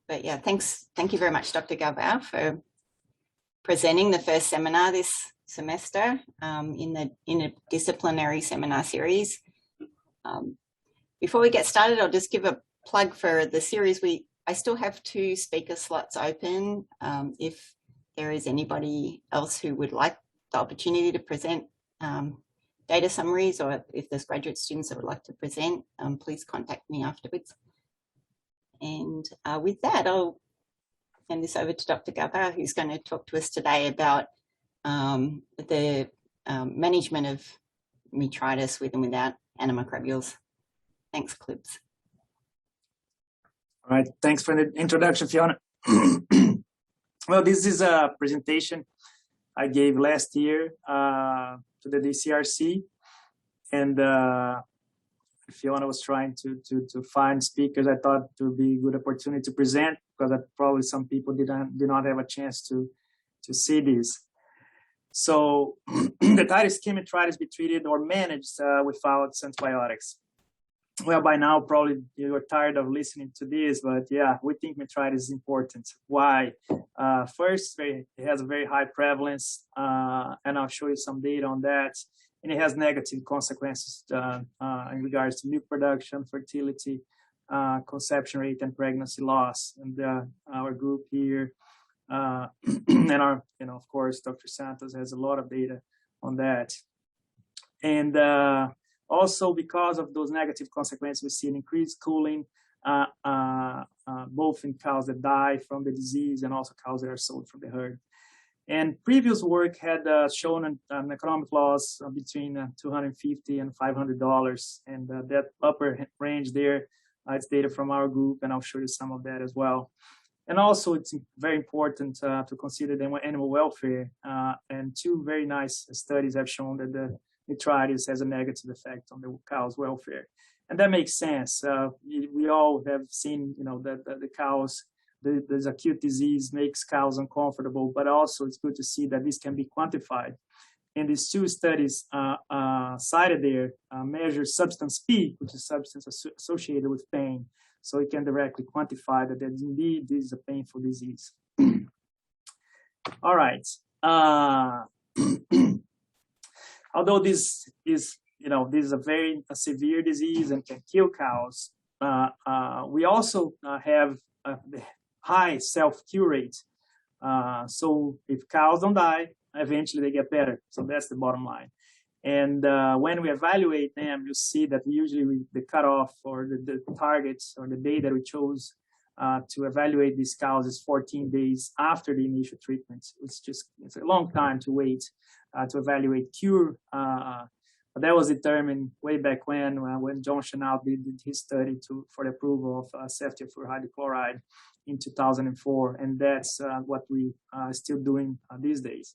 But yeah, thank you very much, Dr. Galvao, for presenting the first seminar this semester in the interdisciplinary seminar series. Before we get started, I'll just give a plug for the series. I still have 2 speaker slots open. If there is anybody else who would like the opportunity to present data summaries, or if there's graduate students that would like to present, please contact me afterwards. And with that, I'll hand this over to Dr. Galvao, who's going to talk to us today about the management of metritis with and without antimicrobials. Thanks, Clips. All right, thanks for the introduction, Fiona. Well, this is a presentation I gave last year to the DCRC, and Fiona was trying to find speakers. I thought it would be a good opportunity to present, because probably some people did not have a chance to see this. So the scheme metritis be treated or managed without antibiotics. Well, by now, probably you're tired of listening to this, but yeah, we think metritis is important. Why? First, it has a very high prevalence, and I'll show you some data on that. And it has negative consequences in regards to milk production, fertility, conception rate, and pregnancy loss. And our group here, and our, of course, Dr. Santos has a lot of data on that. And also, because of those negative consequences, we see an increased cooling, both in cows that die from the disease and also cows that are sold from the herd. And previous work had shown an economic loss between $250 and $500, and that upper range there, it's data from our group, and I'll show you some of that as well. And also, it's very important to consider the animal welfare, and 2 very nice studies have shown that the metritis has a negative effect on the cow's welfare. And that makes sense. We all have seen, that the cows, this acute disease makes cows uncomfortable, but also it's good to see that this can be quantified. And these 2 studies cited there measure substance P, which is substance associated with pain. So it can directly quantify that indeed this is a painful disease. All right. Although this is, this is a very severe disease and can kill cows, we also have the high self-cure rate. So if cows don't die, eventually they get better. So that's the bottom line. And when we evaluate them, you see that usually the cutoff or the targets or the day that we chose to evaluate these cows is 14 days after the initial treatment. It's a long time to wait to evaluate cure. But that was determined way back when John Chanal did his study for the approval of Selfcure hydrochloride in 2004, and that's what we are still doing these days.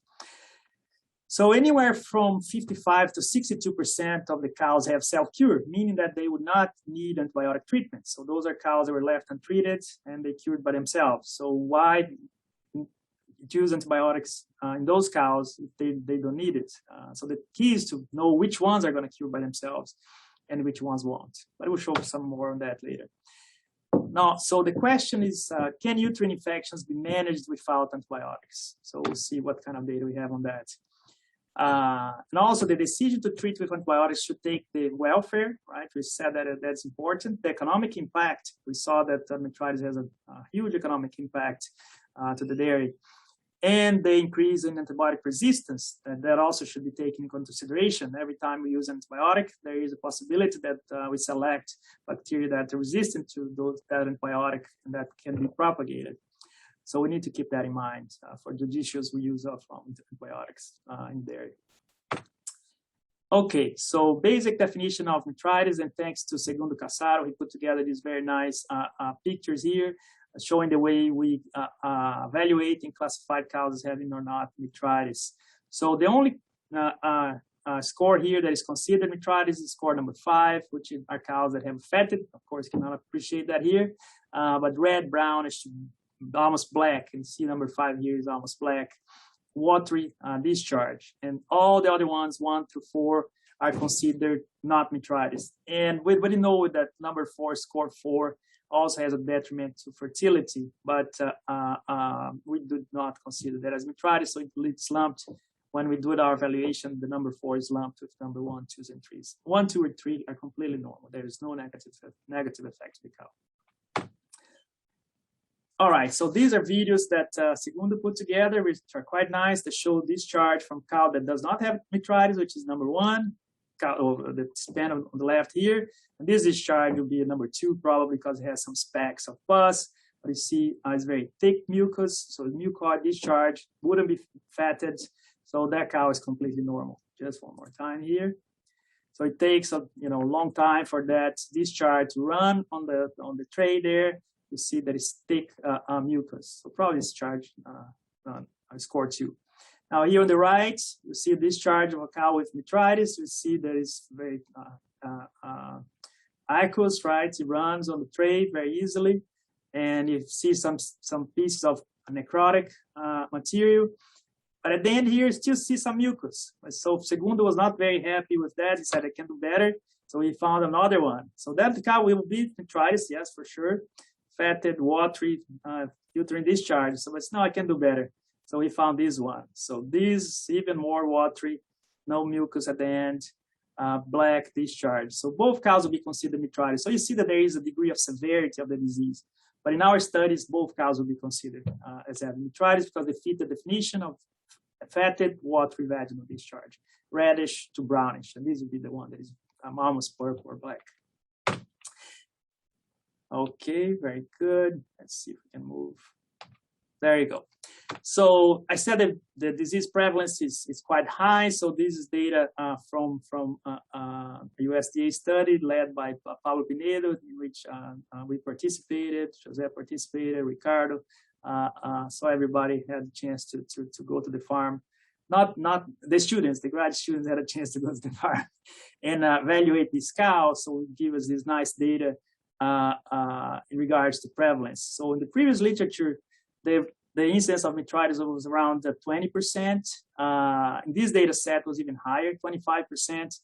So anywhere from 55 to 62% of the cows have self-cure, meaning that they would not need antibiotic treatment. So those are cows that were left untreated and they cured by themselves. So why use antibiotics in those cows if they don't need it? So the key is to know which ones are going to cure by themselves and which ones won't. But we'll show some more on that later. Now, so the question is, can uterine infections be managed without antibiotics? So we'll see what kind of data we have on that. And also the decision to treat with antibiotics should take the welfare, right? We said that that's important. The economic impact, we saw that metritis has a huge economic impact to the dairy. And the increase in antibiotic resistance, that also should be taken into consideration. Every time we use antibiotic, there is a possibility that we select bacteria that are resistant to that antibiotic and that can be propagated. So we need to keep that in mind for judicious use of antibiotics in dairy. Okay, so basic definition of metritis, and thanks to Segundo Casaro, he put together these very nice pictures here, showing the way we evaluate and classify cows as having or not metritis. So the only score here that is considered metritis is score number 5, which are cows that have fatted. Of course, you cannot appreciate that here, but red, brownish, almost black, and see number 5 here is almost black, watery discharge, and all the other ones 1 through 4 are considered not metritis. And we know that number 4, score 4, also has a detriment to fertility, but we do not consider that as metritis, so it's lumped. When we do our evaluation, the number 4 is lumped with number 1, 2, and 3. 1, 2, and 3 are completely normal. There is no negative effect to the cow. All right, so these are videos that Segundo put together, which are quite nice. They show discharge from cow that does not have metritis, which is number 1. The span on the left here, and this discharge will be a number 2 probably because it has some specks of pus, but you see it's very thick mucus, so the mucoid discharge wouldn't be fatted, so that cow is completely normal. Just one more time here. So it takes a long time for that discharge to run on the tray there. You see that it's thick mucus, so probably discharge score 2. Now here on the right, you see a discharge of a cow with metritis. You see that it's very aqueous, right? It runs on the tray very easily, and you see some pieces of necrotic material. But at the end here, you still see some mucus. So Segundo was not very happy with that. He said, I can do better. So he found another one. So that cow will be metritis, yes, for sure. Fatted, watery, uterine discharge. So it's no, I can do better. So we found this one. So this even more watery, no mucus at the end, black discharge. So both cows will be considered metritis. So you see that there is a degree of severity of the disease. But in our studies, both cows will be considered as having metritis because they fit the definition of fatted, watery vaginal discharge, reddish to brownish. And this will be the one that is almost purple or black. Okay, very good. Let's see if we can move. There you go. So I said that the disease prevalence is quite high. So this is data from a USDA study led by Paulo Pinedo, in which we participated, Jose participated, Ricardo. So everybody had a chance to go to the farm. Not the students, the grad students had a chance to go to the farm and evaluate these cows. So it gives us this nice data in regards to prevalence. So in the previous literature, the incidence of metritis was around 20%. In this data set was even higher, 25%.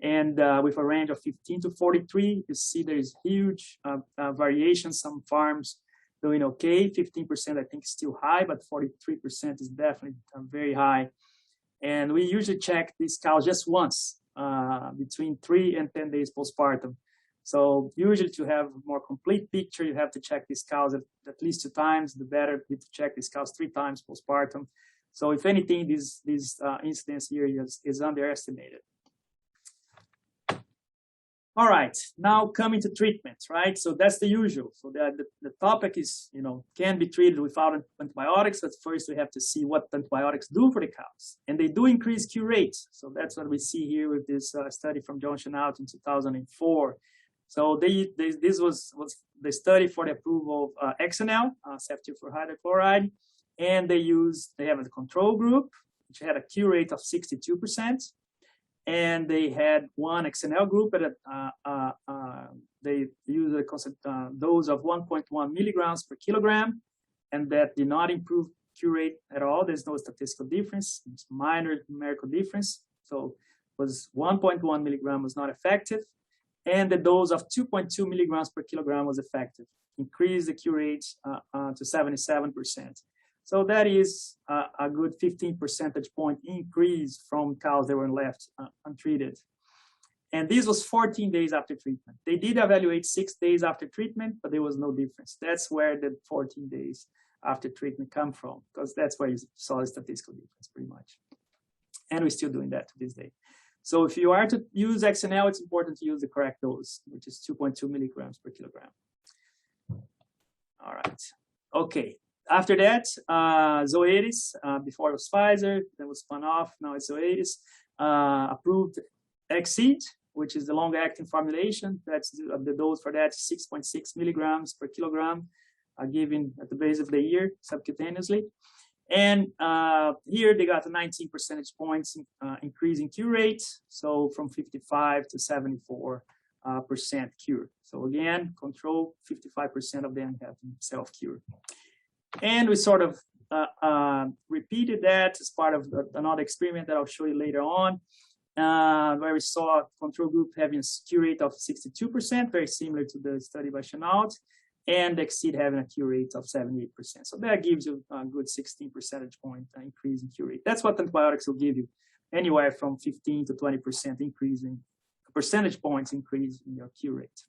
And with a range of 15 to 43, you see there is huge variation. Some farms doing okay, 15% I think is still high, but 43% is definitely very high. And we usually check these cows just once, between 3 and 10 days postpartum. So usually to have a more complete picture, you have to check these cows at least 2 times. The better to check these cows 3 times postpartum. So if anything, this incidence here is underestimated. All right, now coming to treatment, right? So that's the usual. So the topic is, can be treated without antibiotics. But first we have to see what antibiotics do for the cows. And they do increase cure rates. So that's what we see here with this study from Johnson out in 2004. So this was the study for the approval of XNL, Selfcure for hydrochloride. And they have a control group, which had a cure rate of 62%. And they had one XNL group that they used a dose of 1.1 milligrams per kilogram, and that did not improve cure rate at all. There's no statistical difference, it's minor numerical difference. So it was 1.1 milligram was not effective, and the dose of 2.2 milligrams per kilogram was effective, increased the cure rate to 77%. So that is a good 15 percentage point increase from cows that were left untreated. And this was 14 days after treatment. They did evaluate 6 days after treatment, but there was no difference. That's where the 14 days after treatment come from, because that's where you saw the statistical difference pretty much. And we're still doing that to this day. So if you are to use XNL, it's important to use the correct dose, which is 2.2 milligrams per kilogram. All right, okay. After that, Zoetis, before it was Pfizer, that was spun off, now it's Zoetis, approved Exceed, which is the long-acting formulation. That's the dose for that, 6.6 milligrams per kilogram, given at the base of the ear subcutaneously. And here they got a 19 percentage points increase in cure rate, so from 55 to 74% cure. So again, control, 55% of them have self-cure. And we sort of repeated that as part of another experiment that I'll show you later on, where we saw a control group having a cure rate of 62%, very similar to the study by Chenault. and the exceed having a cure rate of 78%. So that gives you a good 16 percentage point increase in cure rate. That's what antibiotics will give you, anywhere from 15 to 20% increase in percentage points increase in your cure rate.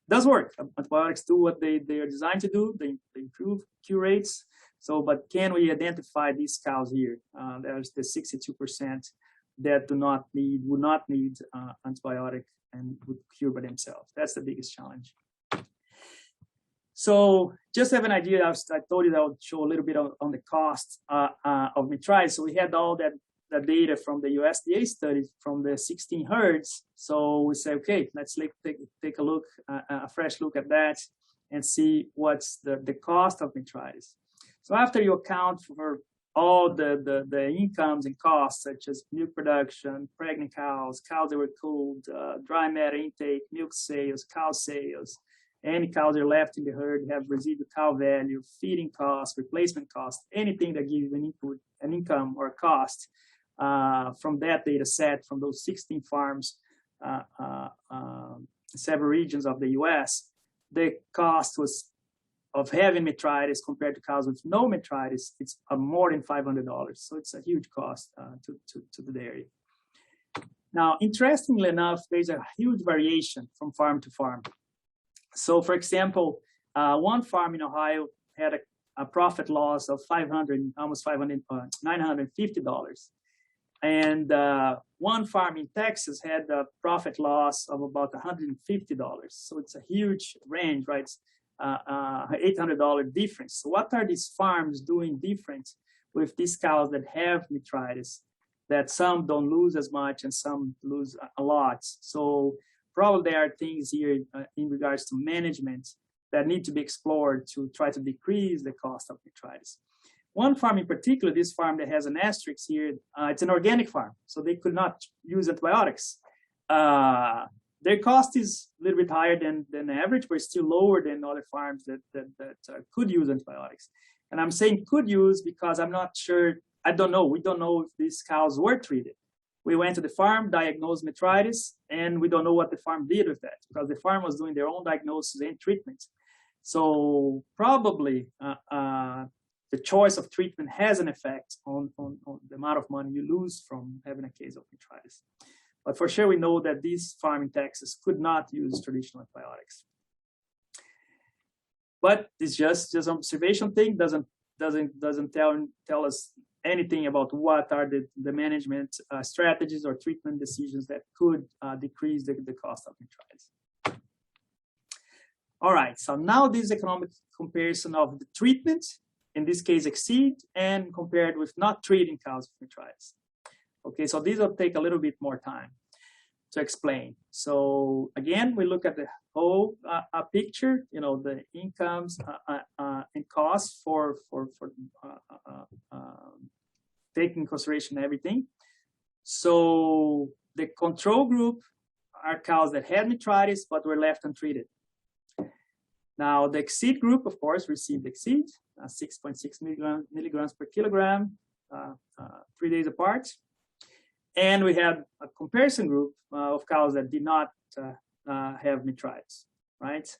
Does work. Antibiotics do what they are designed to do. They improve cure rates. So, but can we identify these cows here? There's the 62% that would not need antibiotic and would cure by themselves. That's the biggest challenge. So just have an idea, I told you that I would show a little bit on the cost of metritis. So we had all that data from the USDA study from the 16 herds. So we say, okay, let's take a look, a fresh look at that and see what's the cost of metritis. So after you account for all the incomes and costs, such as milk production, pregnant cows, cows that were cooled, dry matter intake, milk sales, cow sales, any cows that are left in the herd have residual cow value, feeding costs, replacement costs, anything that gives you an input, an income or a cost from that data set, from those 16 farms, several regions of the US, the cost was of having metritis compared to cows with no metritis, it's more than $500. So it's a huge cost to the dairy. Now, interestingly enough, there's a huge variation from farm to farm. So, for example, one farm in Ohio had a profit loss of almost $950. And one farm in Texas had a profit loss of about $150. So it's a huge range, right? $800 difference. So what are these farms doing different with these cows that have metritis, that some don't lose as much and some lose a lot? So probably there are things here in regards to management that need to be explored to try to decrease the cost of metritis. One farm in particular, this farm that has an asterisk here, it's an organic farm, so they could not use antibiotics. Their cost is a little bit higher than average, but still lower than other farms that could use antibiotics. And I'm saying could use because I'm not sure, I don't know. We don't know if these cows were treated. We went to the farm, diagnosed metritis, and we don't know what the farm did with that because the farm was doing their own diagnosis and treatment. So probably the choice of treatment has an effect on the amount of money you lose from having a case of metritis. But for sure, we know that this farm in Texas could not use traditional antibiotics. But it's just an observation thing. Doesn't tell us anything about what are the management strategies or treatment decisions that could decrease the cost of metritis. All right. So now this economic comparison of the treatment, in this case, exceed, and compared with not treating cows with metritis. Okay, so these will take a little bit more time to explain. So again, we look at the whole picture, you know, the incomes and costs for taking into consideration everything. So the control group are cows that had metritis but were left untreated. Now the exceed group, of course, received exceed, 6.6 milligrams per kilogram, 3 days apart. And we had a comparison group of cows that did not have metritis, right?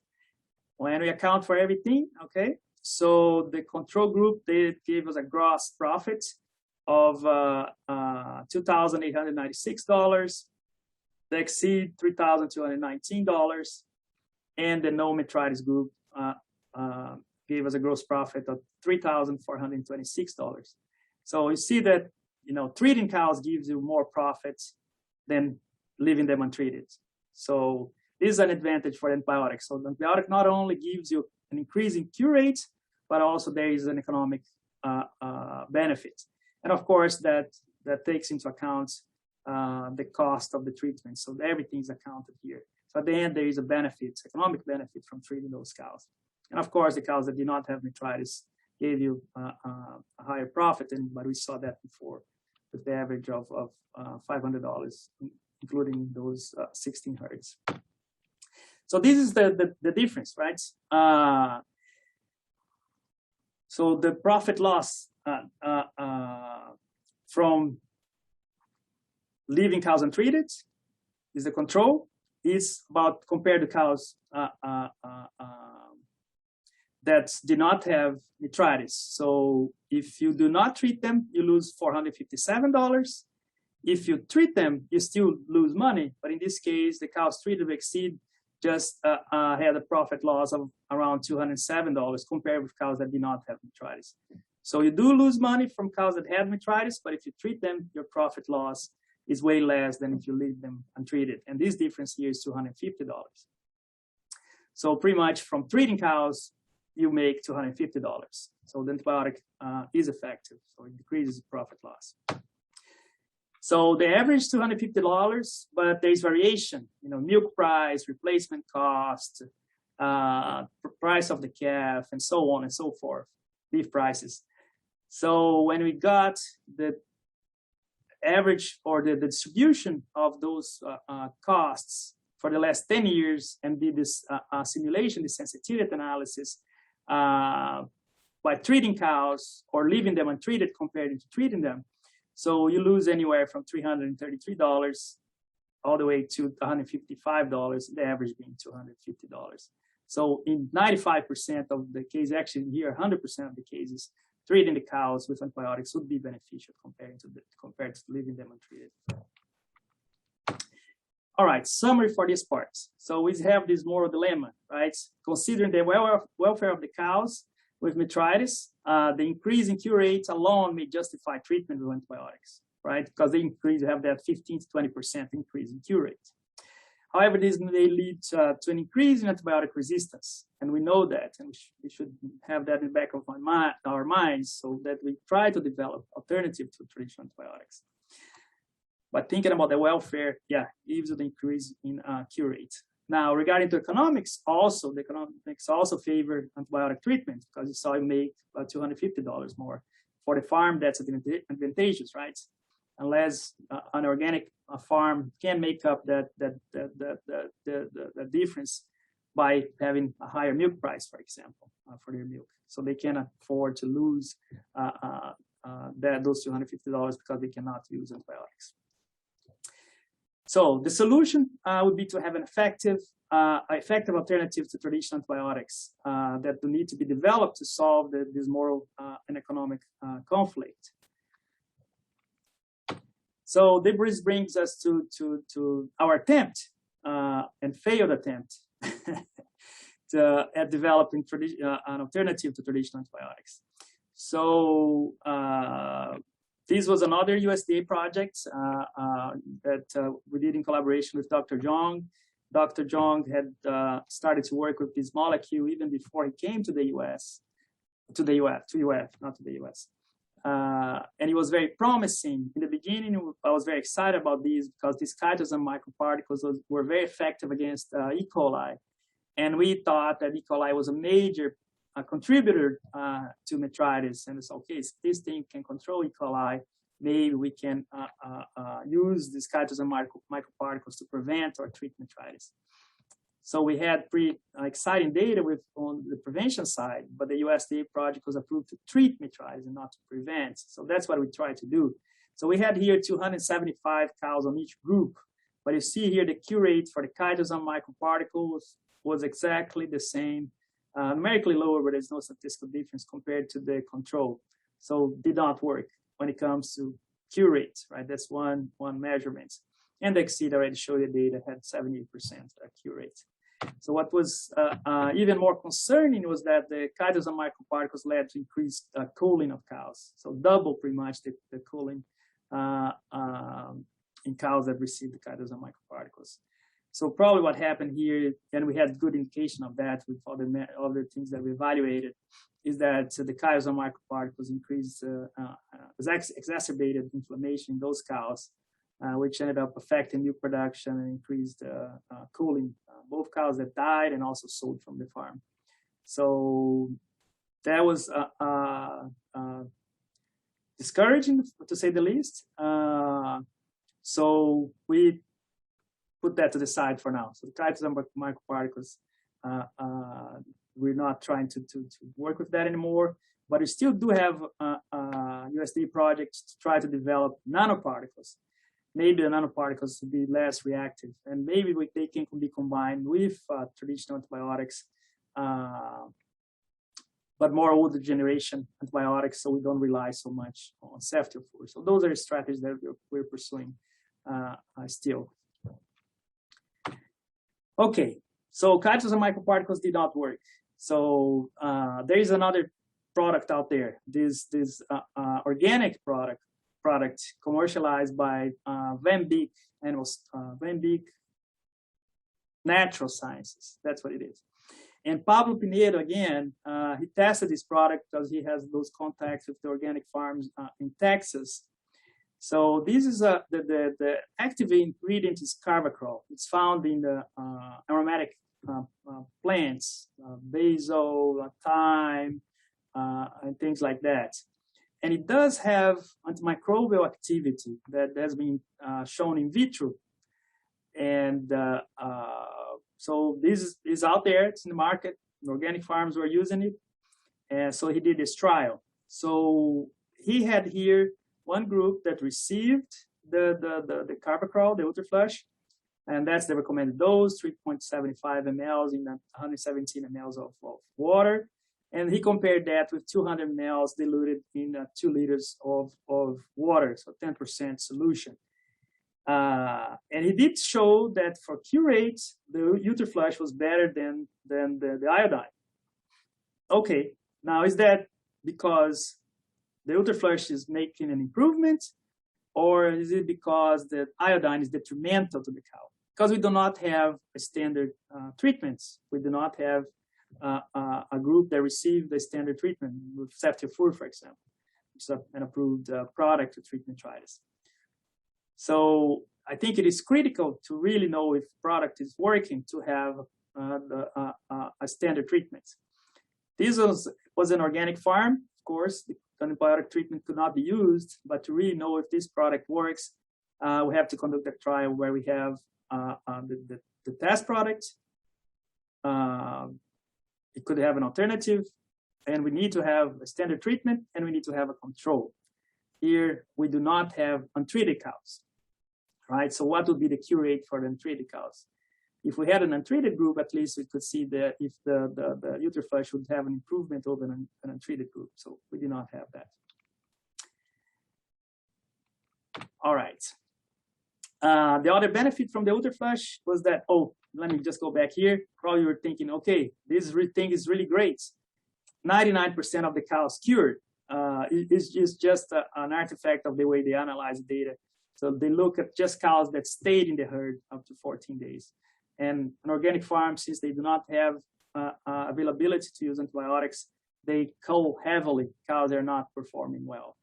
When we account for everything, okay, so the control group, they gave us a gross profit of $2,896, the exceed $3,219, and the no metritis group gave us a gross profit of $3,426. So you see that, you know, treating cows gives you more profits than leaving them untreated. So this is an advantage for antibiotics. So the antibiotic not only gives you an increase in cure rate, but also there is an economic benefit. And of course, that takes into account the cost of the treatment. So everything is accounted here. So at the end, there is a benefit, economic benefit from treating those cows. And of course, the cows that did not have metritis gave you a higher profit, but we saw that before with the average of $500, including those 16 herds. So this is the difference, right? So the profit loss from leaving cows untreated is the control. Is about compared to cows that did not have metritis. So if you do not treat them, you lose $457. If you treat them, you still lose money. But in this case, the cows treated with Exceed just had a profit loss of around $207 compared with cows that did not have metritis. So you do lose money from cows that had metritis, but if you treat them, your profit loss is way less than if you leave them untreated. And this difference here is $250. So pretty much from treating cows, you make $250. So the antibiotic is effective, so it decreases profit loss. So the average $250, but there's variation, milk price, replacement cost, price of the calf, and so on and so forth, beef prices. So when we got the average or the distribution of those costs for the last 10 years and did this simulation, this sensitivity analysis by treating cows or leaving them untreated compared to treating them. So you lose anywhere from $333 all the way to $155, the average being $250. So in 95% of the cases, actually here 100% of the cases, treating the cows with antibiotics would be beneficial compared to leaving them untreated. All right, summary for this part. So we have this moral dilemma, right? Considering the welfare of the cows with metritis, the increase in cure rate alone may justify treatment with antibiotics, right? Because they have that 15 to 20% increase in cure rate. However, this may lead to an increase in antibiotic resistance, and we know that, and we should have that in the back of our minds so that we try to develop alternative to traditional antibiotics. But thinking about the welfare, yeah, gives you the increase in cure rate. Now, regarding the economics, the economics also favor antibiotic treatment because you saw you make about $250 more. For the farm, that's advantageous, right? Unless an organic farm can make up the difference by having a higher milk price, for example, for their milk. So they can afford to lose those $250 because they cannot use antibiotics. So the solution would be to have an effective alternative to traditional antibiotics that will need to be developed to solve this moral and economic conflict. So this brings us to our attempt and failed attempt at developing an alternative to traditional antibiotics. So this was another USDA project that we did in collaboration with Dr. Jong. Dr. Jong had started to work with this molecule even before he came to the US, not to the US. And it was very promising. In the beginning, I was very excited about these because these chitosan microparticles were very effective against E. coli. And we thought that E. coli was a major contributor to metritis. And it's okay, if this thing can control E. coli, maybe we can use these chitosan microparticles to prevent or treat metritis. So we had pretty exciting data on the prevention side, but the USDA project was approved to treat metritis and not to prevent. So that's what we tried to do. So we had here 275 cows on each group, but you see here the cure rate for the chitosan microparticles was exactly the same, numerically lower, but there's no statistical difference compared to the control. So did not work when it comes to cure rate, right? That's one measurement. And the Exceed already showed the data had 78% cure rate. So what was even more concerning was that the chitosan microparticles led to increased culling of cows. So double pretty much the culling in cows that received the chitosan microparticles. So probably what happened here, and we had good indication of that with all the things that we evaluated, is that the chitosan microparticles increased, exacerbated inflammation in those cows, which ended up affecting milk production and increased culling, both cows that died and also sold from the farm. So that was discouraging, to say the least. So we put that to the side for now. So the chitosan microparticles, we're not trying to work with that anymore, but we still do have USDA projects to try to develop nanoparticles. Maybe the nanoparticles will be less reactive, and maybe they can be combined with traditional antibiotics but more older generation antibiotics, so we don't rely so much on Selfcure. So those are strategies that we're pursuing still. Okay, so capsules and microparticles did not work. So there is another product out there. This organic product commercialized by Van Beek Natural Sciences. That's what it is. And Pablo Pinedo, again, he tested this product because he has those contacts with the organic farms in Texas. So this is the active ingredient is carvacrol. It's found in the aromatic plants, basil, thyme, and things like that. And it does have antimicrobial activity that has been shown in vitro. And so this is out there, it's in the market, the organic farms were using it. And so he did this trial. So he had here one group that received the carvacrol, the ultraflush, and that's the recommended dose, 3.75 mLs in 117 mLs of water. And he compared that with 200 mLs diluted in 2 liters of water, so 10% solution. And he did show that for curate, the uterflush was better than the iodine. Okay, now is that because the uterflush is making an improvement, or is it because the iodine is detrimental to the cow? Because we do not have a standard treatments. We do not have a group that received the standard treatment with Selfcure, for example, which is an approved product to treat metritis. So I think it is critical to really know if product is working to have a standard treatment. This was an organic farm, of course. The antibiotic treatment could not be used, but to really know if this product works, we have to conduct a trial where we have the test product. It could have an alternative, and we need to have a standard treatment, and we need to have a control. Here, we do not have untreated cows, right? So what would be the cure rate for the untreated cows? If we had an untreated group, at least we could see if the uterflush would have an improvement over an untreated group. So we do not have that. All right. The other benefit from the uterflush was that, oh, let me just go back here. Probably you were thinking, okay, this thing is really great. 99% of the cows cured. It's just an artifact of the way they analyze the data. So they look at just cows that stayed in the herd up to 14 days. And an organic farm, since they do not have availability to use antibiotics, they cull heavily cows that are not performing well.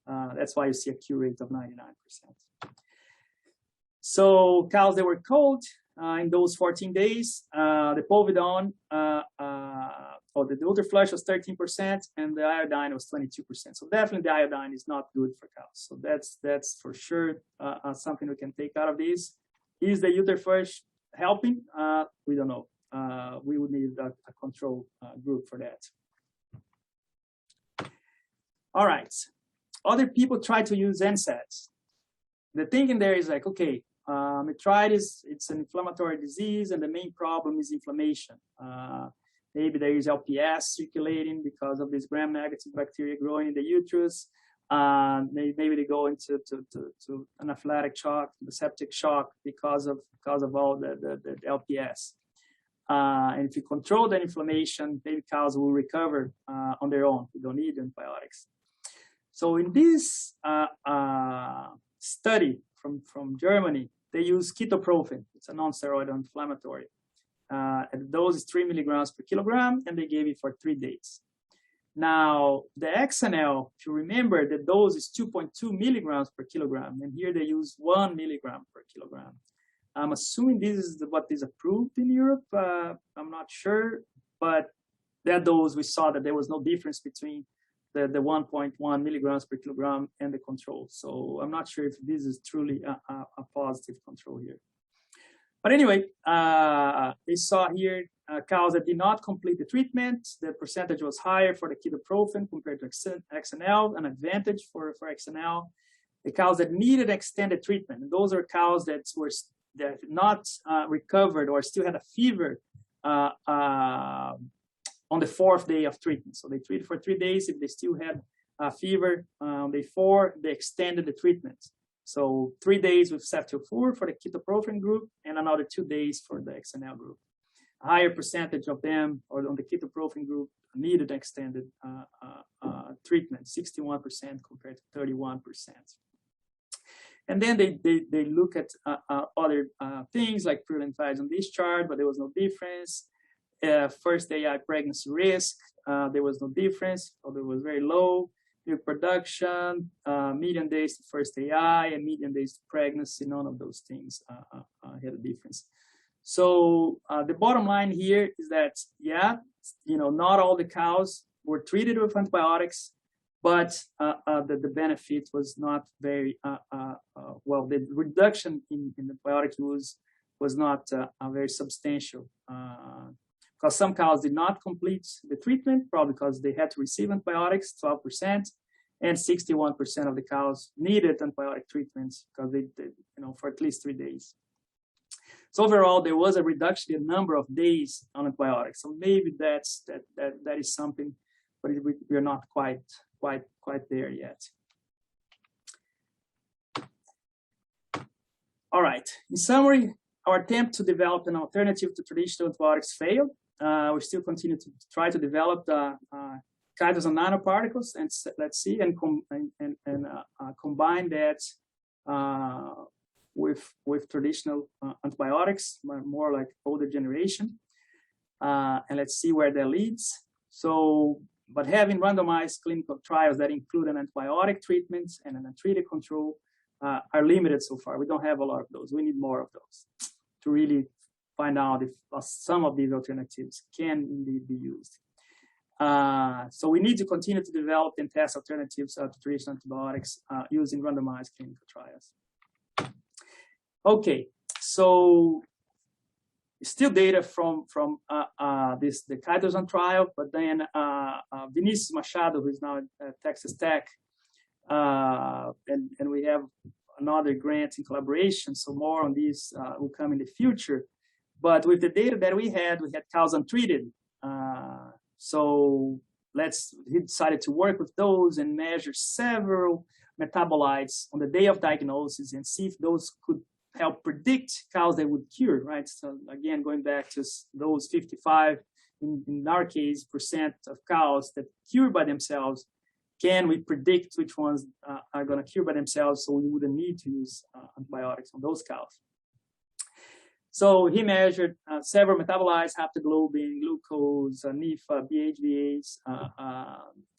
That's why you see a cure rate of 99%. So cows that were culled in those 14 days, the povidone or the uterflush was 13%, and the iodine was 22%. So definitely the iodine is not good for cows. So that's for sure something we can take out of this. Is the uterflush helping? We don't know. We would need a control group for that. All right. Other people try to use NSAIDs. The thinking there is like, okay, metritis, it's an inflammatory disease, and the main problem is inflammation. Maybe there is LPS circulating because of this gram-negative bacteria growing in the uterus. Maybe they go into anaphylactic shock, the septic shock because of all the LPS. And if you control that inflammation, baby cows will recover on their own. You don't need antibiotics. So in this study from Germany, they use ketoprofen. It's a non-steroidal anti-inflammatory. And the dose is 3 milligrams per kilogram, and they gave it for 3 days. Now, the XNL, if you remember, the dose is 2.2 milligrams per kilogram, and here they use 1 milligram per kilogram. I'm assuming this is what is approved in Europe. I'm not sure, but that dose, we saw that there was no difference between the 1.1 milligrams per kilogram and the control. So I'm not sure if this is truly a positive control here. But anyway, they saw here cows that did not complete the treatment. The percentage was higher for the ketoprofen compared to XNL, an advantage for XNL. The cows that needed extended treatment, and those are cows that were not recovered or still had a fever on the 4th day of treatment. So they treated for 3 days. If they still had a fever on day 4, they extended the treatment. So 3 days with Selfcure for the ketoprofen group and another 2 days for the XNL group. A higher percentage of them, or on the ketoprofen group, needed extended treatment, 61% compared to 31%. And then they look at other things like pre-lymphatic discharge, but there was no difference. First AI pregnancy risk, there was no difference, although it was very low. Milk production, median days to first AI, and median days to pregnancy, none of those things had a difference. So the bottom line here is that, yeah, not all the cows were treated with antibiotics, but the benefit was not very, well, the reduction in antibiotic use was not very substantial. Because some cows did not complete the treatment, probably because they had to receive antibiotics, 12%, and 61% of the cows needed antibiotic treatments because they for at least 3 days. So overall, there was a reduction in the number of days on antibiotics. So maybe that is something, but we are not quite there yet. All right. In summary, our attempt to develop an alternative to traditional antibiotics failed. We still continue to try to develop the chitosan nanoparticles, and let's see, and combine that with traditional antibiotics, more like older generation, and let's see where that leads. So, but having randomized clinical trials that include an antibiotic treatment and an untreated control are limited so far. We don't have a lot of those. We need more of those to really find out if some of these alternatives can indeed be used. So we need to continue to develop and test alternatives to traditional antibiotics using randomized clinical trials. Okay, so still data from the chitosan trial, but then Vinicius Machado, who is now at Texas Tech, and we have another grant in collaboration, so more on these will come in the future. But with the data that we had cows untreated. So he decided to work with those and measure several metabolites on the day of diagnosis and see if those could help predict cows that would cure, right? So again, going back to those 55, in our case, % of cows that cure by themselves, can we predict which ones are going to cure by themselves so we wouldn't need to use antibiotics on those cows? So he measured several metabolites, haptoglobin, glucose, NIFA, BHBAs,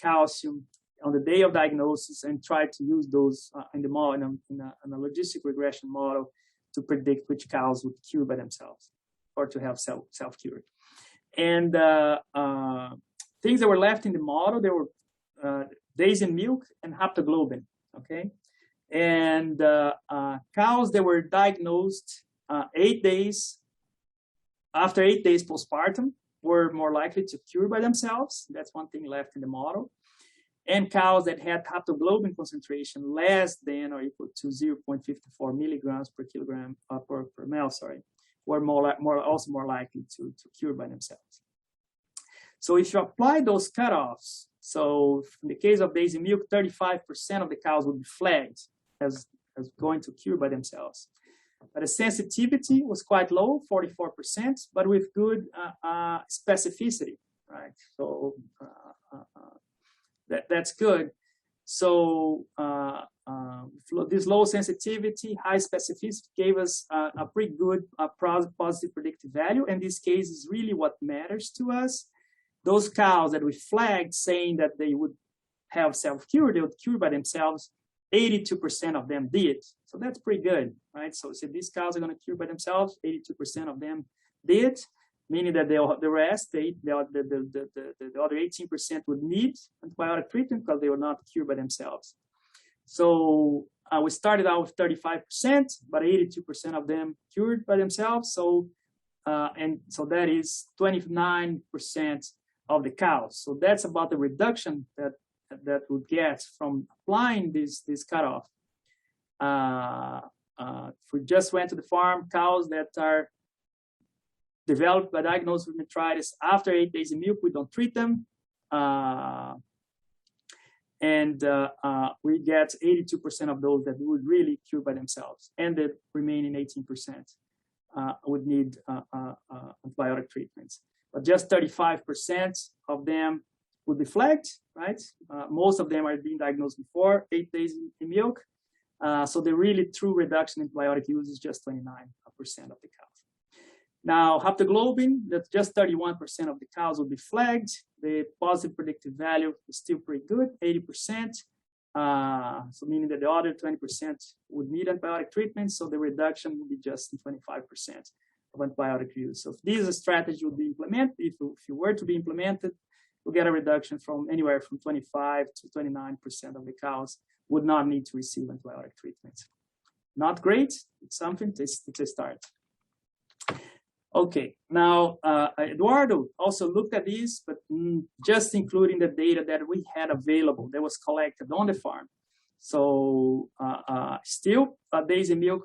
calcium on the day of diagnosis, and tried to use those in the model, in a logistic regression model, to predict which cows would cure by themselves or to have self-cure. And things that were left in the model, there were days in milk and haptoglobin, okay? And cows that were diagnosed 8 days, after 8 days postpartum, were more likely to cure by themselves. That's one thing left in the model. And cows that had haptoglobin concentration less than or equal to 0.54 milligrams per kilogram per ml, were also more likely to cure by themselves. So if you apply those cutoffs, so in the case of days in milk, 35% of the cows would be flagged as going to cure by themselves. But the sensitivity was quite low, 44%, but with good specificity, right? So that's good. So this low sensitivity, high specificity gave us a pretty good positive predictive value. And this case is really what matters to us. Those cows that we flagged saying that they would have self-cure, they would cure by themselves, 82% of them did. So that's pretty good, right? So these cows are going to cure by themselves, 82% of them did, meaning that the rest, the other 18% would need antibiotic treatment because they were not cured by themselves. So we started out with 35%, but 82% of them cured by themselves. So so that is 29% of the cows. So that's about the reduction that would get from applying this cutoff. If we just went to the farm, cows that are developed by diagnosed with metritis after 8 days in milk. We don't treat them. We get 82% of those that would really cure by themselves, and the remaining 18% would need antibiotic treatments. But just 35% of them would be flagged, right? Most of them are being diagnosed before 8 days in milk. So the really true reduction in antibiotic use is just 29% of the cows. Now, haptoglobin, that's just 31% of the cows will be flagged. The positive predictive value is still pretty good, 80%. So meaning that the other 20% would need antibiotic treatment. So the reduction would be just 25% of antibiotic use. So if this strategy would be implemented, if you were to be implemented, you'll get a reduction from anywhere from 25 to 29% of the cows would not need to receive antibiotic treatment. Not great, it's something to start. Okay, now Eduardo also looked at this, but just including the data that we had available that was collected on the farm. So still, days in milk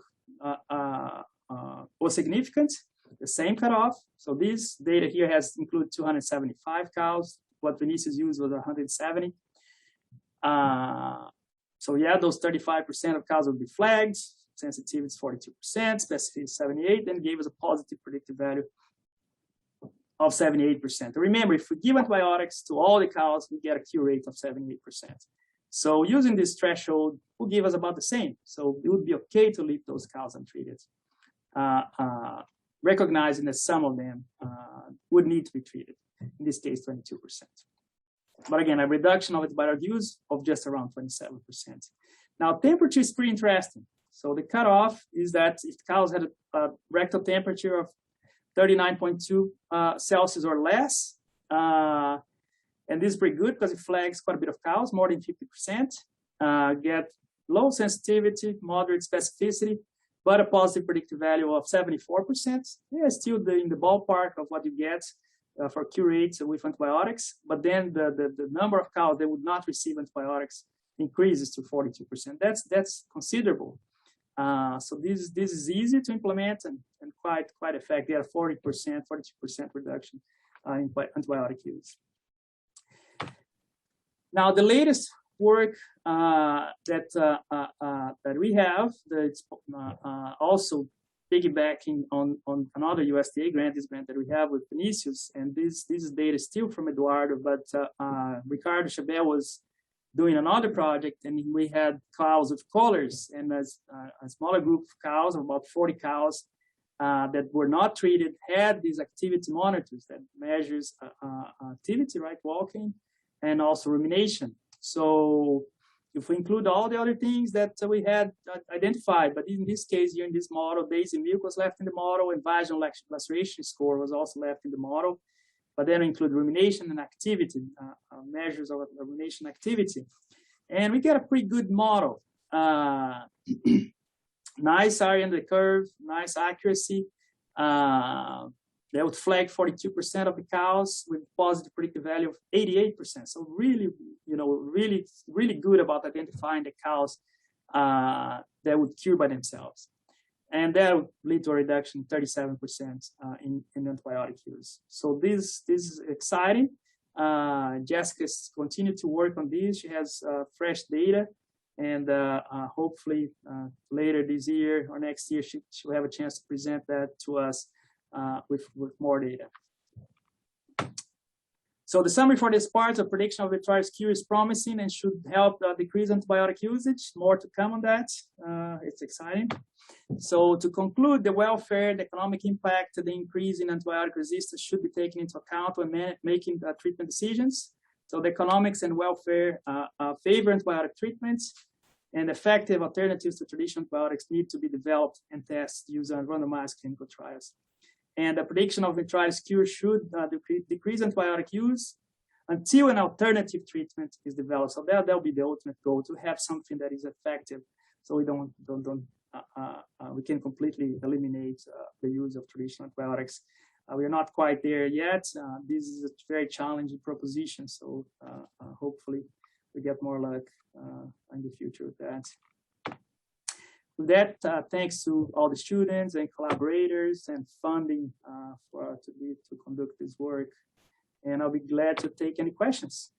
was significant, the same cutoff. So this data here has included 275 cows. What Vinicius used was 170. So yeah, those 35% of cows will be flagged. Sensitivity is 42%, specificity is 78%, and gave us a positive predictive value of 78%. Remember, if we give antibiotics to all the cows, we get a cure rate of 78%. So using this threshold will give us about the same. So it would be okay to leave those cows untreated, recognizing that some of them would need to be treated, in this case, 22%. But again, a reduction of antibiotic use of just around 27%. Now, temperature is pretty interesting. So the cutoff is that if cows had a rectal temperature of 39.2 Celsius or less, and this is pretty good because it flags quite a bit of cows, more than 50%, get low sensitivity, moderate specificity, but a positive predictive value of 74%. Yeah, still in the ballpark of what you get for cure rates with antibiotics, but then the number of cows that would not receive antibiotics increases to 42%. That's considerable. So this is easy to implement and quite effective. They have 42% reduction in antibiotic use. Now, the latest work that we have that's also piggybacking on another USDA grant, this grant that we have with Vinicius, and this is data still from Eduardo, but Ricardo Chabel was doing another project, and we had cows with collars, and a smaller group of cows, about 40 cows, that were not treated, had these activity monitors that measures activity, right, walking, and also rumination. So if we include all the other things that we had identified, but in this case, here in this model, days in milk was left in the model, and vaginal laceration score was also left in the model. But then we include rumination and activity, measures of rumination activity. And we get a pretty good model. Nice area in the curve, nice accuracy. They would flag 42% of the cows with positive predictive value of 88%. So really, really good about identifying the cows that would cure by themselves. And that would lead to a reduction of 37% in antibiotic use. So this is exciting. Jessica's continued to work on this. She has fresh data, and hopefully later this year or next year, she'll have a chance to present that to us with more data. So the summary for this part, the prediction of the trials cure is promising and should help decrease antibiotic usage. More to come on that. It's exciting. So to conclude, the welfare, the economic impact, the increase in antibiotic resistance should be taken into account when making treatment decisions. So the economics and welfare favor antibiotic treatments, and effective alternatives to traditional antibiotics need to be developed and tested using randomized clinical trials. And the prediction of metritis cure should decrease antibiotic use until an alternative treatment is developed. So that'll be the ultimate goal, to have something that is effective, so we we can completely eliminate the use of traditional antibiotics. We are not quite there yet. This is a very challenging proposition, so hopefully we get more luck in the future with that. with that, thanks to all the students and collaborators and funding to conduct this work. And I'll be glad to take any questions.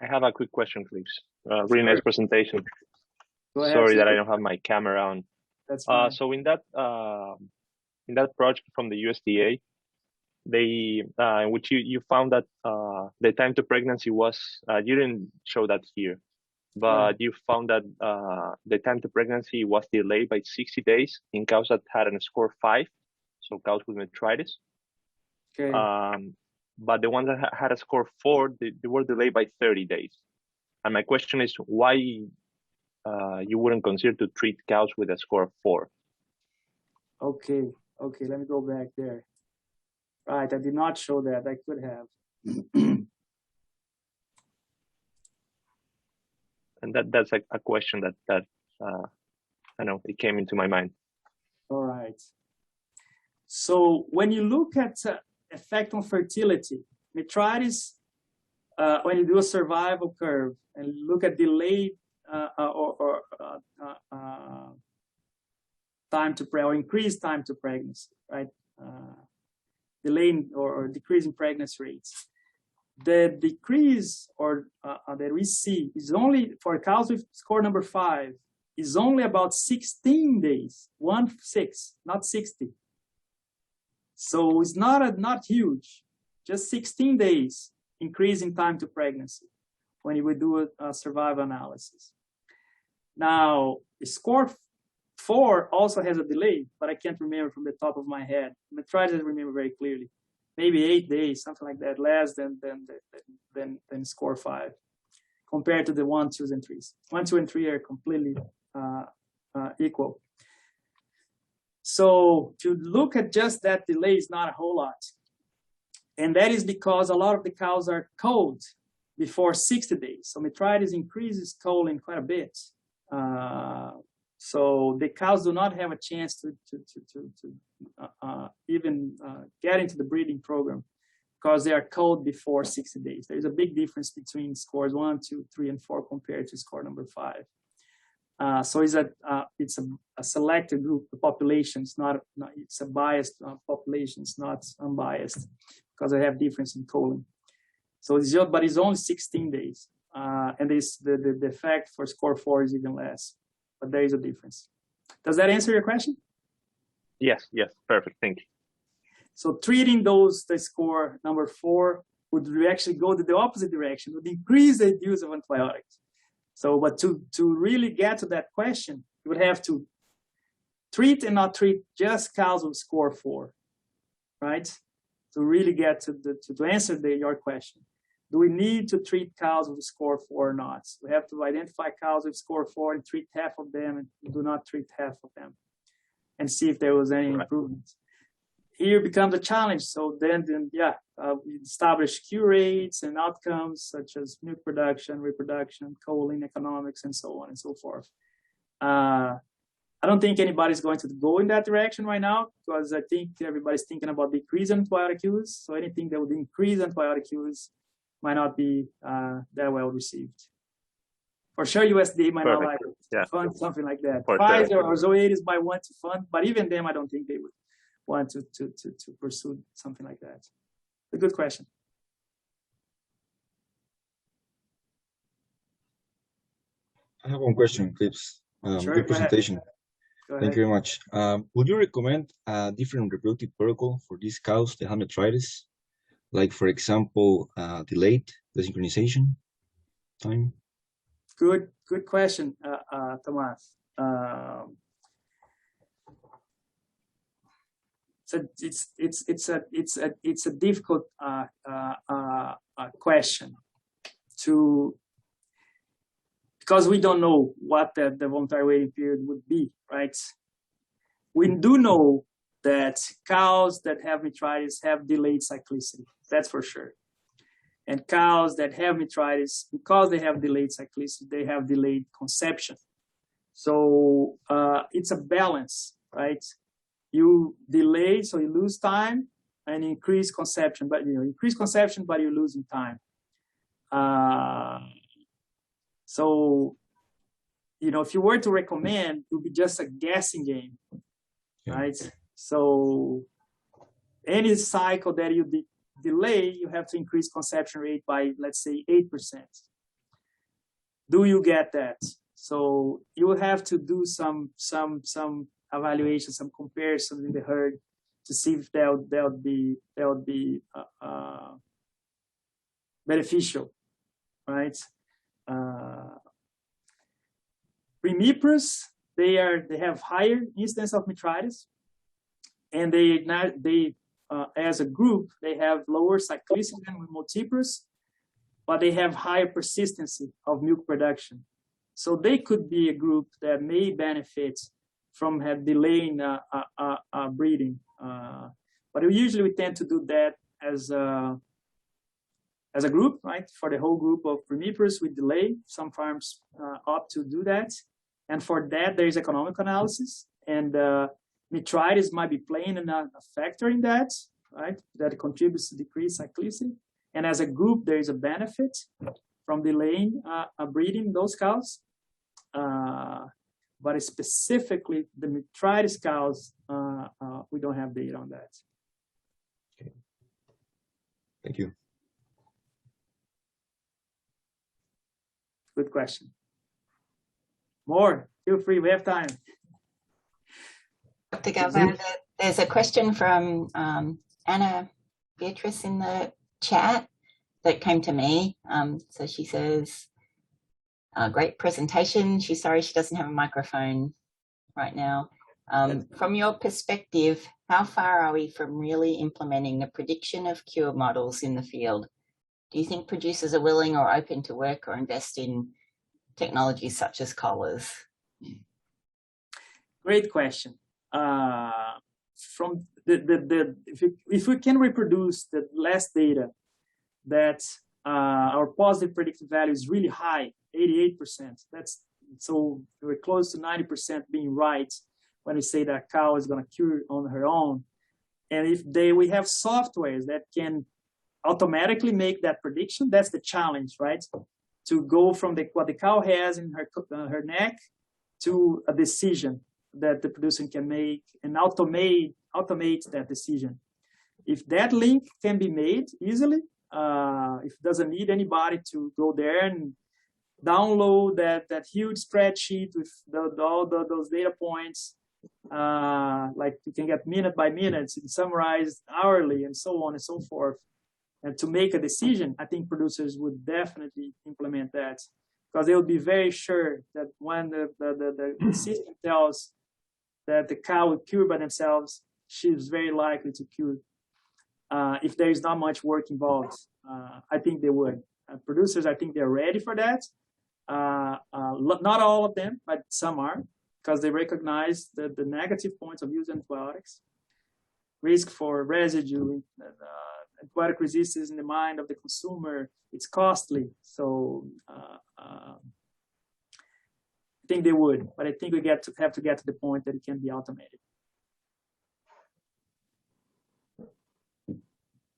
I have a quick question, please. Really nice presentation. Sorry that I don't have my camera on. That's fine. So in that project from the USDA, in which you found that the time to pregnancy was, you didn't show that here, but you found that the time to pregnancy was delayed by 60 days in cows that had a score 5, so cows with metritis. Okay. But the ones that had a score 4, they were delayed by 30 days. And my question is why you wouldn't consider to treat cows with a score of 4? Okay, let me go back there. Right, I did not show that. I could have. And that's a question that I know it came into my mind. All right. So when you look at effect on fertility, metritis, when you do a survival curve and look at delayed time to or increased time to pregnancy, right? Delaying or decreasing pregnancy rates. The decrease that we see is only for cows with score number 5 is only about 16 days, 16, not 60. So it's not huge, just 16 days increase in time to pregnancy when you would do a survival analysis. Now, score 4 also has a delay, but I can't remember from the top of my head. Metritis I remember very clearly. Maybe 8 days, something like that, less than score 5, compared to the 1, 2, and 3s. 1, 2, and 3 are completely equal. So to look at just that delay is not a whole lot. And that is because a lot of the cows are cold before 60 days. So metritis increases culling quite a bit. So the cows do not have a chance to even get into the breeding program because they are cold before 60 days. There's a big difference between scores 1, 2, 3, and 4 compared to score number 5. So it's a selected group of populations, it's a biased populations, not unbiased, because they have difference in culling. So but it's only 16 days, and the effect for score 4 is even less. But there is a difference. Does that answer your question? Yes, perfect, thank you. So treating the score number 4 would actually go to the opposite direction, would increase the use of antibiotics. So, but to really get to that question, you would have to treat and not treat just cows with score 4, right? To really get to answer your question. Do we need to treat cows with score 4 or not? We have to identify cows with score 4 and treat half of them and do not treat half of them and see if there was any improvement. Here becomes a challenge. So then we establish cure rates and outcomes such as milk production, reproduction, culling, economics, and so on and so forth. I don't think anybody's going to go in that direction right now because I think everybody's thinking about decreasing antibiotic use. So anything that would increase antibiotic use might not be that well received. For sure, USDA might not like to fund something like that. Pfizer or Zoetis might want to fund, but even them, I don't think they would want to pursue something like that. A good question. I have one question, Clips. Sure, good presentation. Thank you very much. Would you recommend a different reproductive protocol for these cows that have metritis? Like, for example, delayed desynchronization time? Good question, Tomas. So it's a difficult question because we don't know what the voluntary waiting period would be, right? We do know that cows that have metritis have delayed cyclicity, that's for sure. And cows that have metritis, because they have delayed cyclicity, they have delayed conception. So it's a balance, right? You delay, so you lose time, and increase conception, but you increase conception, but you're losing time. So, if you were to recommend, it would be just a guessing game, right? So any cycle that you delay, you have to increase conception rate by, let's say, 8%. Do you get that? So you will have to do some evaluation, some comparisons in the herd to see if that would be beneficial, right? Primipras, they have higher incidence of metritis, and they as a group they have lower cyclicity than with multipras, but they have higher persistency of milk production. So they could be a group that may benefit from delaying breeding. But usually we tend to do that as a group, right? For the whole group of primipras, we delay. Some farms opt to do that. And for that, there is economic analysis. And metritis might be playing a factor in that, right? That contributes to decreased cyclicity. And as a group, there is a benefit from delaying breeding those cows. But specifically, the metritis cows, we don't have data on that. Okay. Thank you. Good question. More, feel free, we have time. Dr. Galvao, there's a question from Beatrice in the chat that came to me. So she says, great presentation. She's sorry she doesn't have a microphone right now. From your perspective, how far are we from really implementing the prediction of cure models in the field? Do you think producers are willing or open to work or invest in technologies such as collars? Great question. From if we can reproduce the last data that our positive predictive value is really high, 88%. So we're close to 90% being right when we say that a cow is going to cure on her own. And if we have softwares that can automatically make that prediction, that's the challenge, right? To go from what the cow has in her neck to a decision that the producer can make and automate that decision. If that link can be made easily, if it doesn't need anybody to go there and download that huge spreadsheet with all those data points, like you can get minute by minute, summarized hourly, and so on and so forth. And to make a decision, I think producers would definitely implement that, because they would be very sure that when the system tells that the cow will cure by themselves, she's very likely to cure. If there is not much work involved, I think they would. Producers, I think they're ready for that. Not all of them, but some are, because they recognize the negative points of using antibiotics, risk for residue, antibiotic resistance in the mind of the consumer, it's costly. So I think they would, but I think we have to get to the point that it can be automated.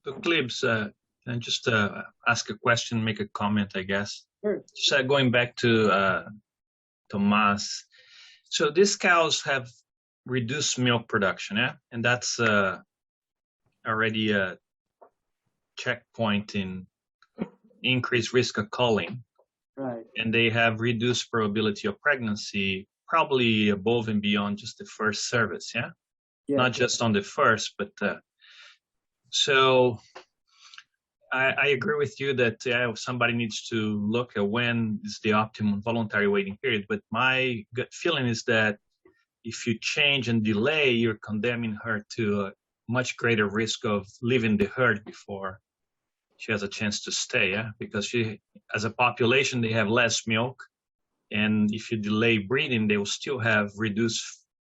So Klebs, can I just ask a question, make a comment, I guess? Sure. So going back to Tomas, so these cows have reduced milk production, yeah? And that's already a checkpoint in increased risk of culling. Right. And they have reduced probability of pregnancy, probably above and beyond just the first service, yeah? Not just on the first, but so I agree with you that somebody needs to look at when is the optimum voluntary waiting period. But my gut feeling is that if you change and delay, you're condemning her to a much greater risk of leaving the herd before she has a chance to stay, yeah? Because she, as a population, they have less milk. And if you delay breeding, they will still have reduced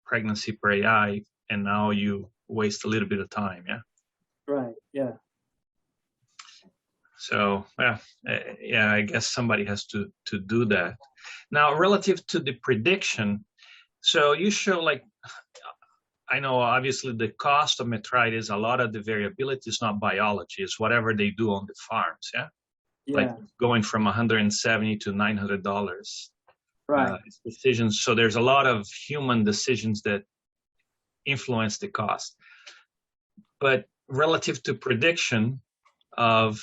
pregnancy per AI. And now you waste a little bit of time, yeah? Right, yeah. So, yeah, I guess somebody has to do that. Now, relative to the prediction, so you show, like, I know obviously the cost of metritis, a lot of the variability is not biology, it's whatever they do on the farms, yeah? Yeah. like going from $170 to $900. Right. It's decisions. So there's a lot of human decisions that influence the cost. But relative to prediction of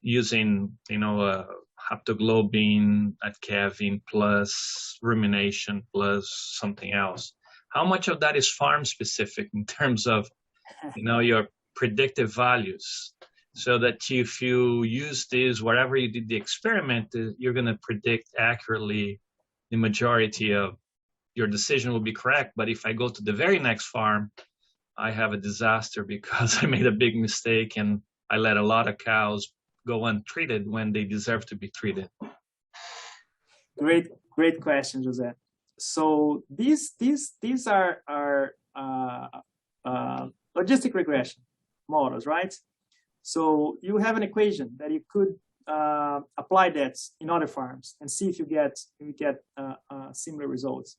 using, haptoglobin, adcavin plus rumination plus something else, how much of that is farm specific in terms of, your predictive values? So that if you use this, wherever you did the experiment, you're going to predict accurately the majority of your decision will be correct. But if I go to the very next farm, I have a disaster because I made a big mistake and I let a lot of cows go untreated when they deserve to be treated. Great question, Jose. So these are logistic regression models, right? So you have an equation that you could apply that in other farms and see if you get similar results.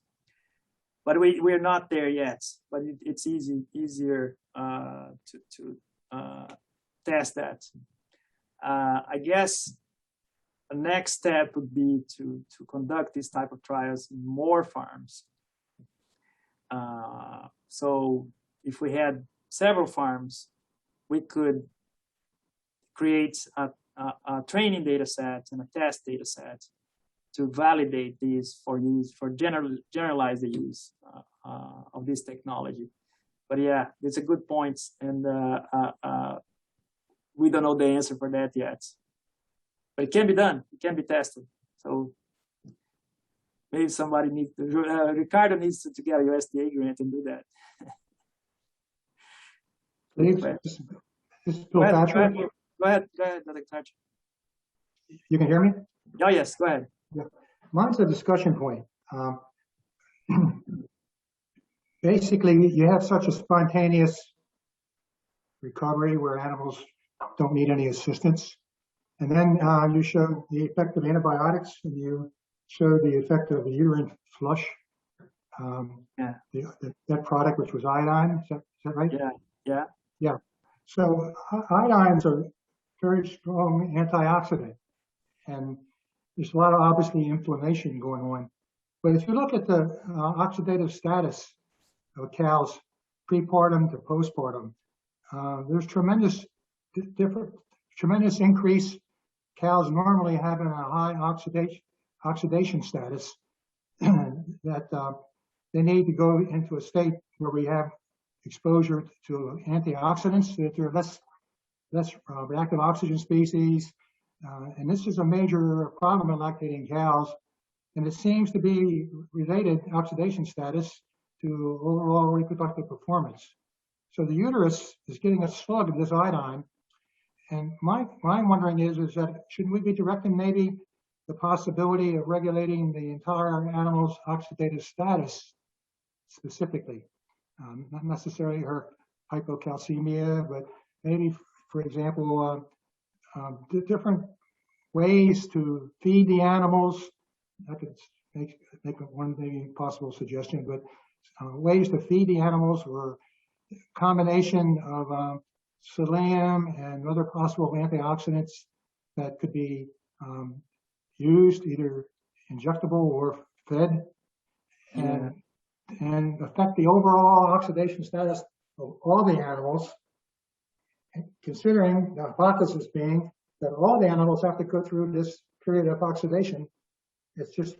But we're not there yet. But it's easier to test that. I guess the next step would be to conduct this type of trials in more farms. So if we had several farms, we could create a training data set and a test data set to validate these for generalize the use of this technology. But yeah, it's a good point, and we don't know the answer for that yet. But it can be done. It can be tested. So maybe somebody needs to, Ricardo needs to get a USDA grant and do that. This is Bill Thatcher. Go ahead, Dr. Thatcher. You can hear me? Oh, yes, go ahead. Yeah. Mine's a discussion point. Basically, you have such a spontaneous recovery where animals don't need any assistance. And then you show the effect of antibiotics, and you show the effect of the uterine flush. That product, which was iodine, is that right? Yeah. So iodines are very strong antioxidant, and there's a lot of obviously inflammation going on. But if you look at the oxidative status of cows prepartum to postpartum, there's tremendous increase. Cows normally having a high oxidation status that they need to go into a state where we have exposure to antioxidants, that they're less reactive oxygen species, and this is a major problem in lactating cows, and it seems to be related, oxidation status, to overall reproductive performance. So the uterus is getting a slug of this iodine, and my wondering is that shouldn't we be directing maybe the possibility of regulating the entire animal's oxidative status specifically? Not necessarily her hypocalcemia, but maybe, for example, different ways to feed the animals. I could make one maybe possible suggestion, but ways to feed the animals were a combination of selenium and other possible antioxidants that could be used, either injectable or fed, and affect the overall oxidation status of all the animals, considering the hypothesis being that all the animals have to go through this period of oxidation. It's just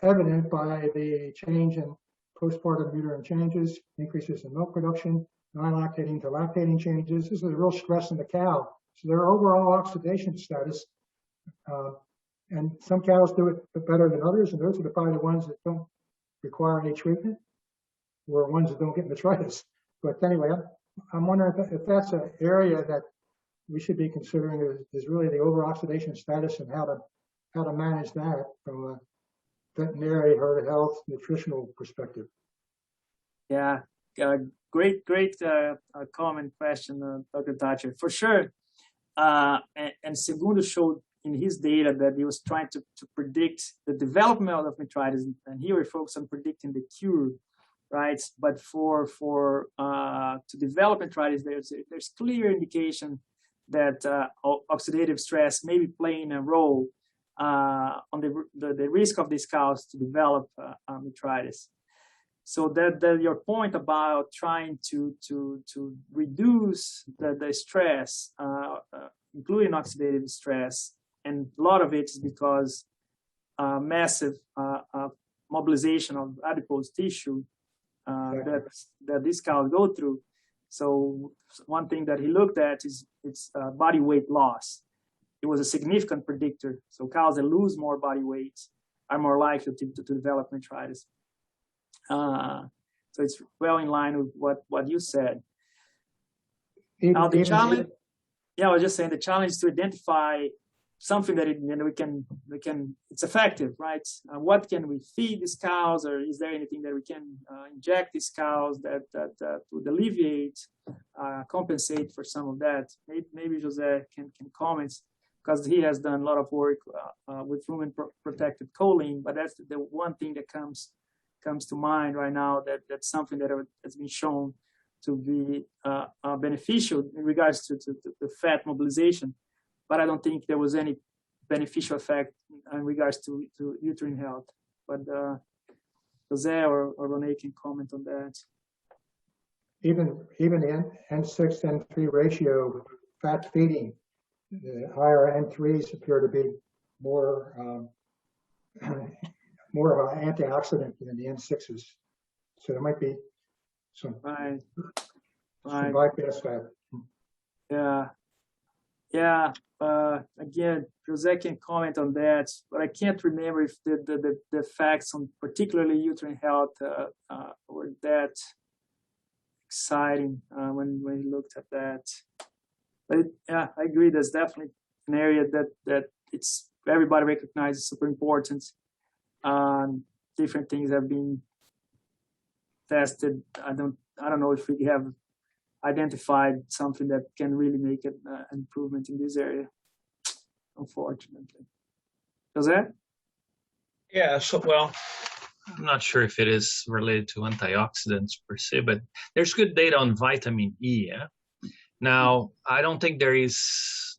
evident by the change in postpartum uterine changes, increases in milk production, non-lactating to lactating changes. This is a real stress on the cow. So their overall oxidation status, and some cows do it better than others, and those are probably the ones that don't require any treatment, or ones that don't get metritis. But anyway, I'm wondering if that's an area that we should be considering is really the over-oxidation status and how to manage that from a veterinary, herd health, nutritional perspective. Yeah, great comment question, Dr. Thatcher. For sure, and Segundo showed in his data that he was trying to predict the development of metritis, and here we focus on predicting the cure, right? But for to develop metritis, there's clear indication that oxidative stress may be playing a role on the risk of these cows to develop metritis. So that your point about trying to reduce the stress, including oxidative stress, and a lot of it is because massive mobilization of adipose tissue that these cows go through. So one thing that he looked at is its body weight loss. It was a significant predictor. So cows that lose more body weight are more likely to develop metritis. So it's well in line with what you said. Now the challenge, I was just saying the challenge is to identify something that we can it's effective, right? What can we feed these cows, or is there anything that we can inject these cows that would alleviate, compensate for some of that? Maybe Jose can comment, because he has done a lot of work with rumen protected choline, but that's the one thing that comes to mind right now, that's something that has been shown to be beneficial in regards to the fat mobilization. But I don't think there was any beneficial effect in regards to uterine health. But Jose or Rene can comment on that. Even the N6 N3 ratio fat feeding, the higher N3s appear to be more of an antioxidant than the N6s. So there might be some bypass fat. Yeah. Again, Jose can comment on that, but I can't remember if the effects on particularly uterine health were that exciting when we looked at that. But yeah, I agree. There's definitely an area that it's everybody recognizes super important. Different things have been tested. I don't know if we have identified something that can really make an improvement in this area, unfortunately. Jose? Yeah, so, well, I'm not sure if it is related to antioxidants per se, but there's good data on vitamin E. Yeah? Now, I don't think there is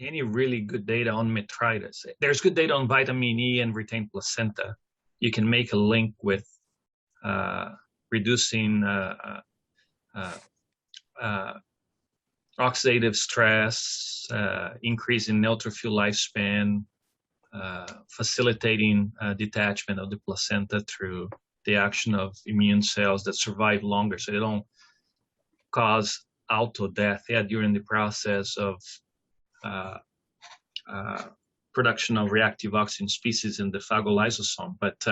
any really good data on metritis. There's good data on vitamin E and retained placenta. You can make a link with reducing oxidative stress, increase in neutrophil lifespan, facilitating detachment of the placenta through the action of immune cells that survive longer, so they don't cause auto-death during the process of production of reactive oxygen species in the phagolysosome. But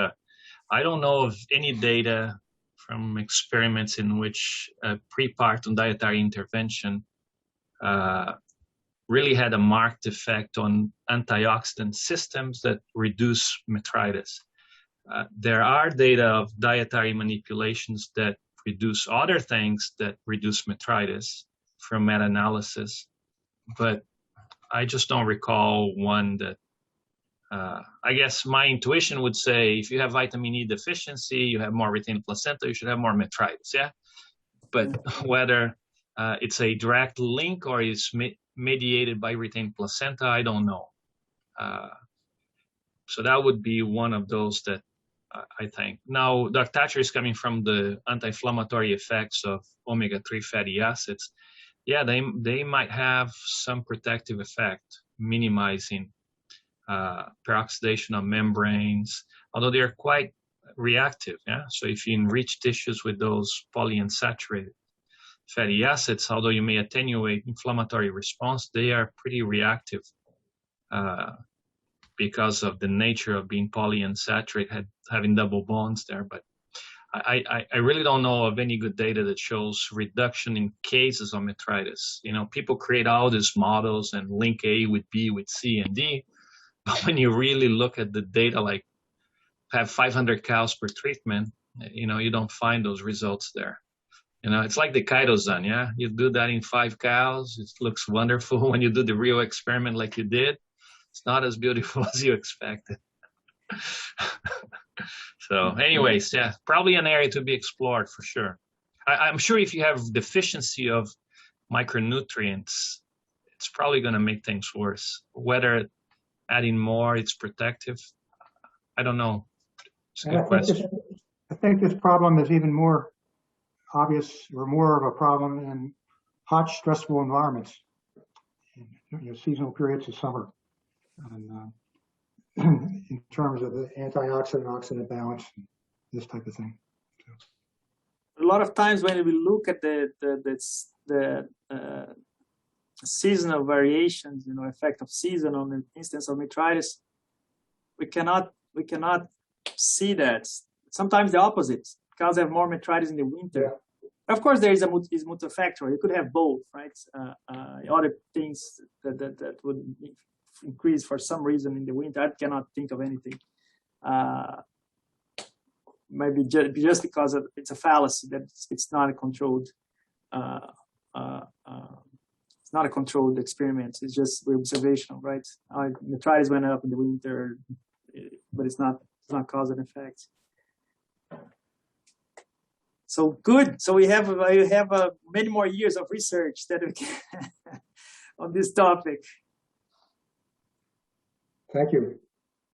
I don't know of any data from experiments in which prepartum dietary intervention really had a marked effect on antioxidant systems that reduce metritis. There are data of dietary manipulations that reduce other things that reduce metritis from meta-analysis, but I just don't recall one that, I guess my intuition would say if you have vitamin E deficiency, you have more retained placenta, you should have more metritis, yeah? But whether it's a direct link or is mediated by retained placenta, I don't know. So that would be one of those that I think. Now, Dr. Thatcher is coming from the anti-inflammatory effects of omega-3 fatty acids. Yeah, they might have some protective effect, minimizing peroxidation of membranes, although they're quite reactive. Yeah, so if you enrich tissues with those polyunsaturated fatty acids, although you may attenuate inflammatory response, they are pretty reactive because of the nature of being polyunsaturated, having double bonds there. But I really don't know of any good data that shows reduction in cases of metritis. You know, people create all these models and link A with B with C and D, but when you really look at the data, like have 500 cows per treatment, you know, you don't find those results there. You know, it's like the chitosan, yeah? You do that in 5 cows, it looks wonderful. When you do the real experiment like you did, it's not as beautiful as you expected. So anyways, yeah, probably an area to be explored for sure. I'm sure if you have deficiency of micronutrients, it's probably going to make things worse. Whether adding more, it's protective, I don't know. It's a And good question. I think this problem is even more obvious or more of a problem in hot, stressful environments, seasonal periods of summer, and, in terms of the antioxidant oxidant balance, this type of thing. A lot of times when we look at the seasonal variations, effect of season on the instance of metritis, we cannot see that. Sometimes the opposite. Cows have more metritis in the winter. Yeah. Of course, there is multifactorial. You could have both, right? Other things that would increase for some reason in the winter. I cannot think of anything. Maybe just because it's a fallacy that it's not a controlled. It's not a controlled experiment. It's just observational, right? Metritis went up in the winter, but it's not cause and effect. So good. So we have many more years of research that we can on this topic. Thank you.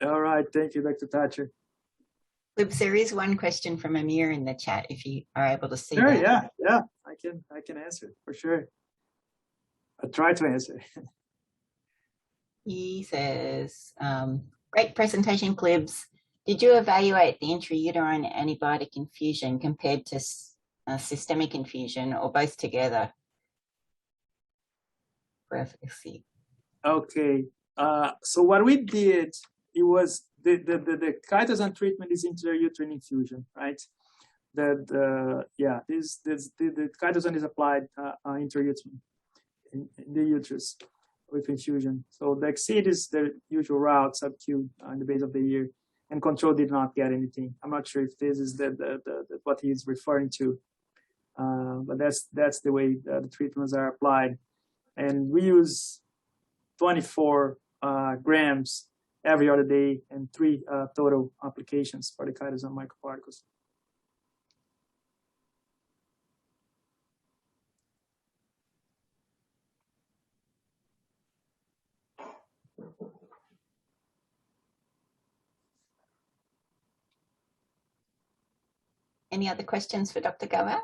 All right. Thank you, Dr. Thatcher. Libs, there is one question from Amir in the chat, if you are able to see Sure, that. yeah. I can answer for sure. I'll try to answer. He says, great presentation, Clibs. Did you evaluate the intrauterine antibiotic infusion compared to systemic infusion or both together for efficacy? Okay. So what we did, it was the chitosan treatment is intrauterine infusion, right? The chitosan is applied intrauterine in the uterus with infusion. So the Exceed is the usual route, sub-Q in the base of the ear, and control did not get anything. I'm not sure if this is what he's referring to, but that's the way the treatments are applied. And we use 24 grams every other day and 3 total applications for the chitosan microparticles. Any other questions for Dr. Galvao?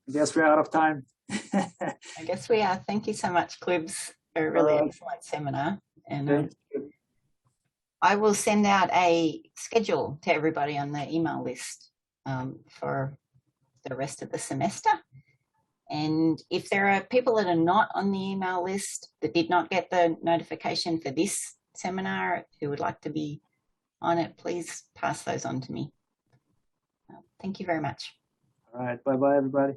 I guess we're out of time. I guess we are. Thank you so much, Clibs, for a really excellent seminar. And I will send out a schedule to everybody on the email list for the rest of the semester. And if there are people that are not on the email list that did not get the notification for this seminar who would like to be on it, please pass those on to me. Thank you very much. All right. Bye-bye, everybody.